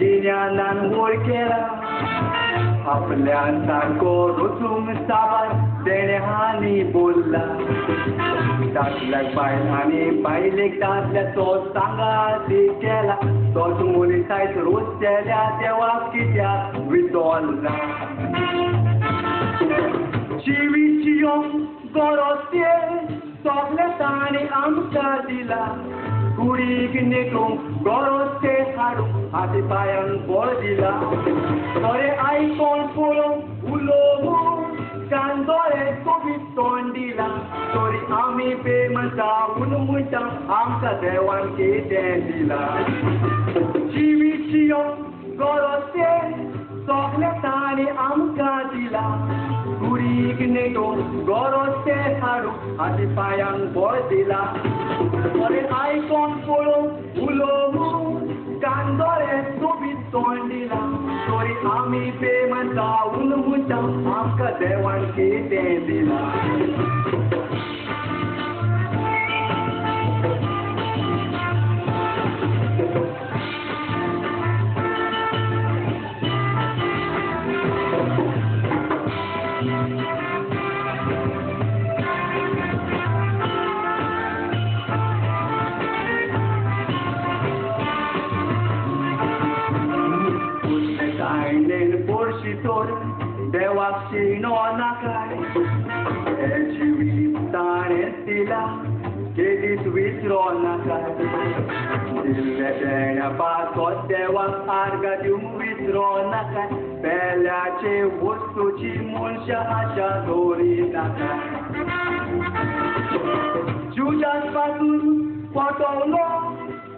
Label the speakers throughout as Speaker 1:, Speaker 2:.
Speaker 1: गिन्यानान वळ केला आपल्यान सारको रचूंक साबार तेणे हानी बोलला दादल्याक बायल आनी बायलेक दादल्याचो सांगाती केला तोच मनीस आयज रोजच्या देवाक कित्याक विसरला जिवीत जियोंक गरज ते सगळे ताणें आमकां दिला कुडीक नेटूंक गरज ते हाडूंक हाती पांयांक बळ दिला बरें आयकोन पळोवंक उलोवंक कांदोळे सोबीत तोंड दिला तरी आमी बेमनसा म्हणटा आमकां देवान कितें दिला जिवीत जियोंक गरज ते सगळे ताणें आमकां दिला कुडीक नेटूंक गरज ते हाडूंक हाती पांयांक बळ दिला बरें आयकोन पळोवंक उलोवंक कांदोळे सोबीत तोंड दिला तरी आमी बेमनसा म्हणटा आमकां देवान कितें दिला देवाक शिणो नाकाय हे जिवीत ताणें दिला केदीच विसरो नाकाय दिल्ले तेण्या पासोत देवाक आर्गां दिवंक विसरो नाकाय पेल्याचे वस्तूची मनशां आशा दवरी नाकाय जुदास पासून पटवलो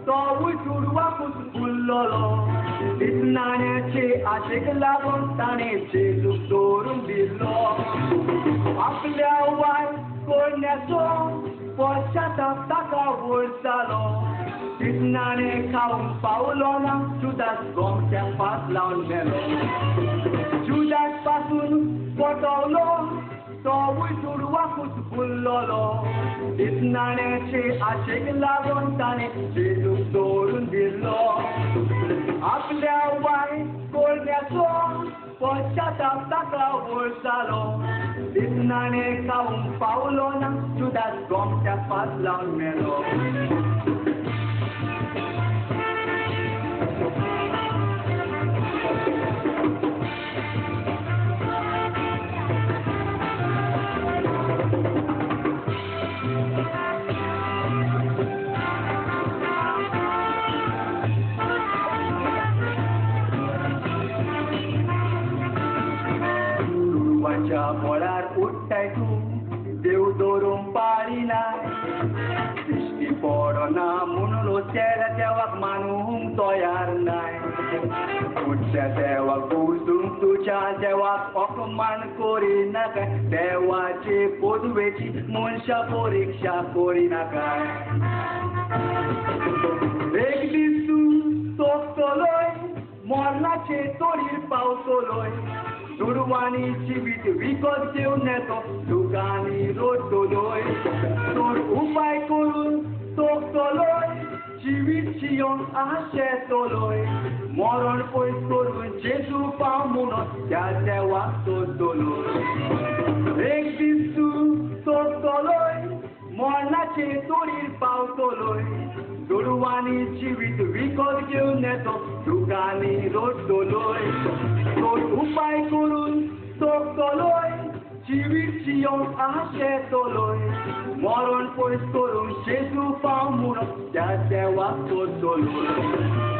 Speaker 1: तो चुडवाकूच उरलोलो दिसनाण्याचे आशेक लागून ताणें जेजूक दवरून दिलो आपल्या वाय कोण्याचो पश्चाताप ताका वयर जालो दिसनाणें खावंक पावलो ना जुदास गोमच्या फास लावन गेलो जुदास पासून पटवलो तो चुडवाकूच उरलोलो दिसनाण्याचे आशेक लागून ताणें जेजूक दवरून दिलो आपल्या वाय कोण्याचो पश्चाताप ताका वयर जालो दिसनाणें खावंक पावलो ना जुदास गोमच्या फास लावन मेलो बोळार उठ्ठाय तूं देव दवरूंक पाडिनाय दिश्टी पडना म्हणून तेऱ्या देवाक मानूंक तयार नाय उठ्या देवाक बुजूंक तुज्या देवाक अपमान करिनाकाय देवाचे पदवेची मनशां परिक्षा करिनाकाय एक दीस तूं सोंपतलोय मरणाचे तोडीर पावतलोय चुडवांनी जिवीत विकत घेवन येतो दुकानी रोडटलोय चड उपाय करून सोंपतलोय जिवीत जियोंक आशेतलोय मरण पयस करून जेजू पाव म्हणून त्या देवाक सोदतलोय एक दीस तूं सोंपतलोय मरणाचे तोडीर पावतलोय चुडवांनी जिवीत विकत घेवन येतो दुकानी रोडटलोय चड उपाय करून सोंपतलोय जिवीत जियोंक आशेतलोय मरण पयस करून जेजू पाव म्हणून त्या देवाक सोदतलोय